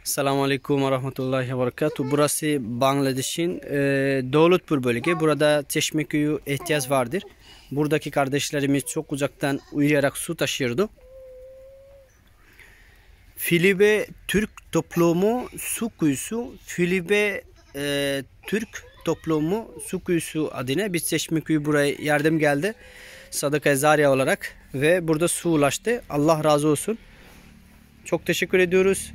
Assalamu alaikum ve rahmetullahi ve berekatuhu. Burası Bangladeş'in Doğrultpur bölge. Burada Çeşmeköy'ü ihtiyaç vardır. Buradaki kardeşlerimiz çok uzaktan uyuyarak su taşıyordu. Filibe Türk toplumu su kuyusu, Filibe Türk toplumu su kuyusu adına biz Çeşmeköy'ü buraya yardım geldi. Sadaka-i Zariya olarak ve burada su ulaştı. Allah razı olsun. Çok teşekkür ediyoruz.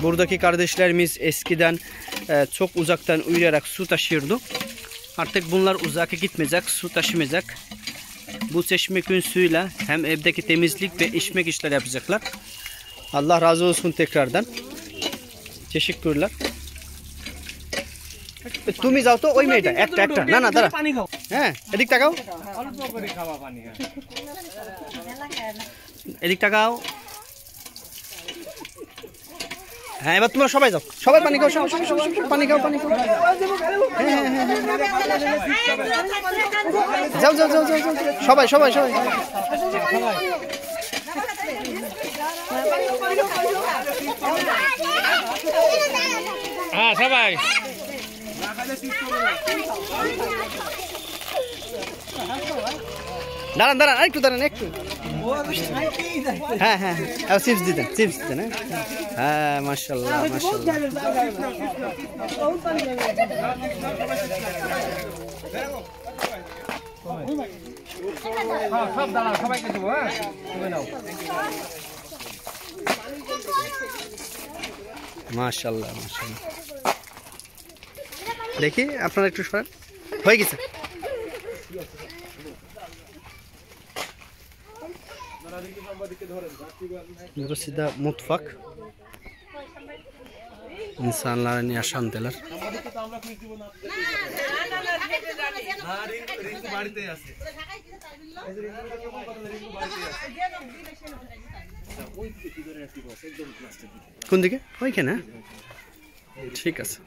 Buradaki kardeşlerimiz eskiden çok uzaktan uyuyarak su taşıyordu. Artık bunlar uzaka gitmeyecek, su taşımayacak. Bu Çeşmeköy'ün suyuyla hem evdeki temizlik ve içmek işleri yapacaklar. Allah razı olsun tekrardan. Teşekkürler. তুমি যাও তো ওই মেয়েটা একটা একটা না না দাঁড়া হ্যাঁ এদিক তাকাও এদিক তাকাও হ্যাঁ এবার তোমরা সবাই যাও সবাই পানি খাও পানি খাও পানি খাও যাও যাও যাও যাও সবাই সবাই সবাই হ্যাঁ সবাই দাঁড়ান দাঁড়ান একটু দাঁড়ান একটু হ্যাঁ হ্যাঁ হ্যাঁ চিপস দিতেন হ্যাঁ মাশাআল্লাহ মাশাআল্লাহ সব দাঁড়াও সবাইকে দেবো হ্যাঁ মাশাআল্লাহ মাশাআল্লাহ দেখি আপনারা একটু সরেন হয়ে গেছে Burası da mutfak. İnsanların yaşantılar. কোন দিকে ওইখানে ঠিক আছে